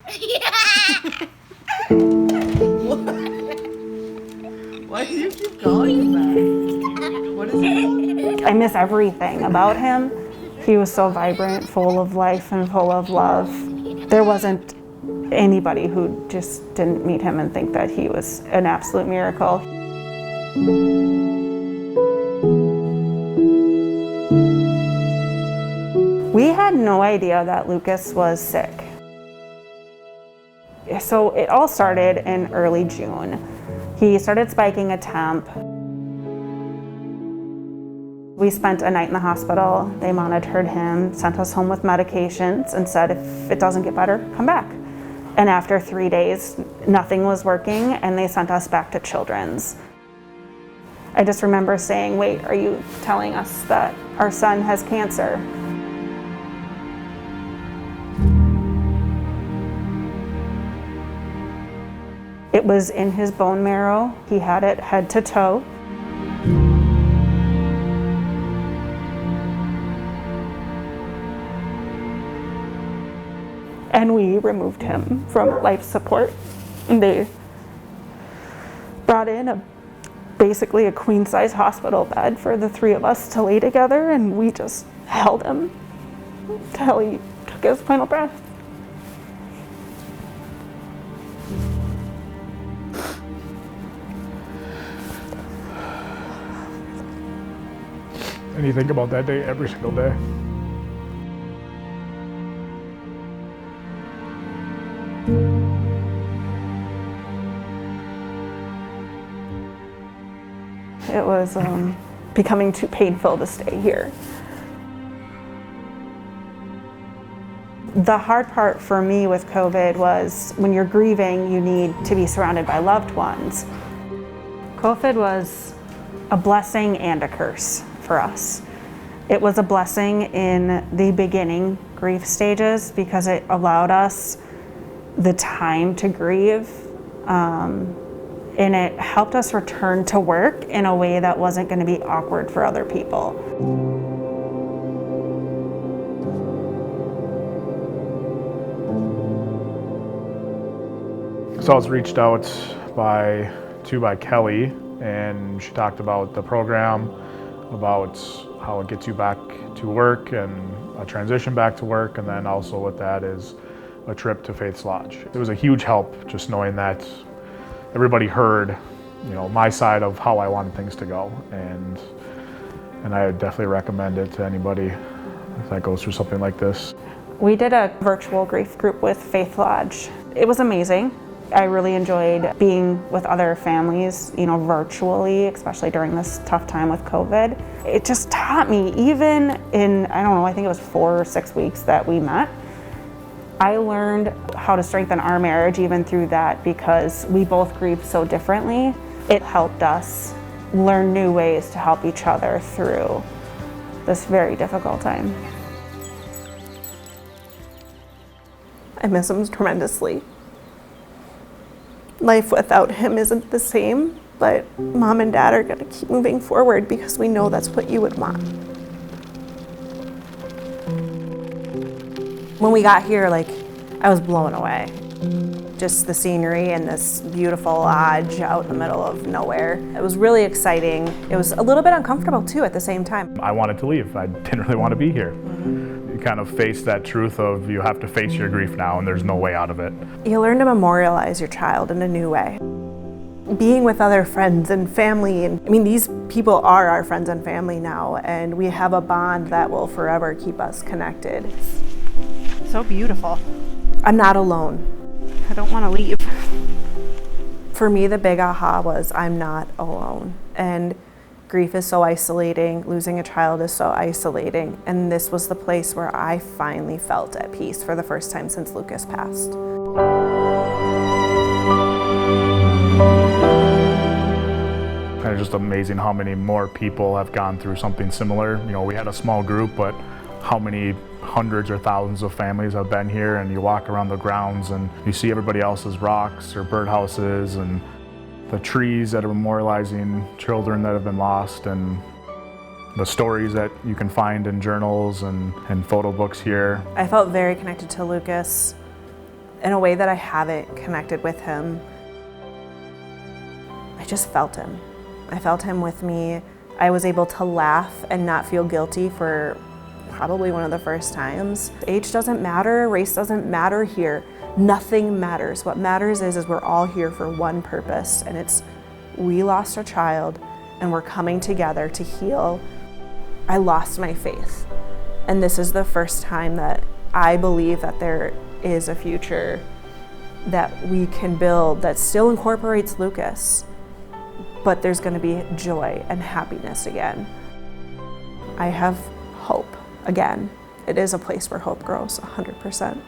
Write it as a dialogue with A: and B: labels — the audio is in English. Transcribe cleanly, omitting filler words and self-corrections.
A: Why do you keep calling him that? What is it called?
B: I miss everything about him. He was so vibrant, full of life and full of love. There wasn't anybody who just didn't meet him and think that he was an absolute miracle. We had no idea that Lucas was sick. So it all started in early June. He started spiking a temp. We spent a night in the hospital. They monitored him, sent us home with medications, and said if it doesn't get better, come back. And after 3 days, nothing was working, and they sent us back to Children's. I just remember saying, wait, are you telling us that our son has cancer? It was in his bone marrow. He had it head to toe. And we removed him from life support. And they brought in basically a queen-size hospital bed for the three of us to lay together, and we just held him till he took his final breath.
C: And you think about that day every single day.
B: It was becoming too painful to stay here. The hard part for me with COVID was when you're grieving, you need to be surrounded by loved ones. COVID was a blessing and a curse for us. It was a blessing in the beginning grief stages because it allowed us the time to grieve. And it helped us return to work in a way that wasn't going to be awkward for other people.
C: So I was reached out by Kelly, and she talked about the program, about how it gets you back to work and a transition back to work, and then also with that is a trip to Faith's Lodge. It was a huge help just knowing that everybody heard, my side of how I wanted things to go, and I would definitely recommend it to anybody that goes through something like this.
B: We did a virtual grief group with Faith Lodge. It was amazing. I really enjoyed being with other families, virtually, especially during this tough time with COVID. It just taught me, even in, I think it was 4 or 6 weeks that we met, I learned how to strengthen our marriage even through that because we both grieved so differently. It helped us learn new ways to help each other through this very difficult time.
D: I miss him tremendously. Life without him isn't the same, but Mom and Dad are gonna keep moving forward because we know that's what you would want. When we got here, I was blown away. Just the scenery and this beautiful lodge out in the middle of nowhere. It was really exciting. It was a little bit uncomfortable too at the same time.
C: I wanted to leave. I didn't really want to be here. You kind of face that truth of you have to face your grief now and there's no way out of it.
D: You learn to memorialize your child in a new way. Being with other friends and family, these people are our friends and family now, and we have a bond that will forever keep us connected.
B: So beautiful.
D: I'm not alone.
B: I don't want to leave.
D: For me, the big aha was I'm not alone. And grief is so isolating, losing a child is so isolating, and this was the place where I finally felt at peace for the first time since Lucas passed.
C: And it's just amazing how many more people have gone through something similar. We had a small group, but how many hundreds or thousands of families have been here, and you walk around the grounds and you see everybody else's rocks or birdhouses and the trees that are memorializing children that have been lost, and the stories that you can find in journals and photo books here.
D: I felt very connected to Lucas in a way that I haven't connected with him. I just felt him. I felt him with me. I was able to laugh and not feel guilty for probably one of the first times. Age doesn't matter, race doesn't matter here. Nothing matters. What matters is we're all here for one purpose, and it's we lost a child and we're coming together to heal. I lost my faith, and this is the first time that I believe that there is a future that we can build that still incorporates Lucas, but there's going to be joy and happiness again. I have hope again. It is a place where hope grows, 100%.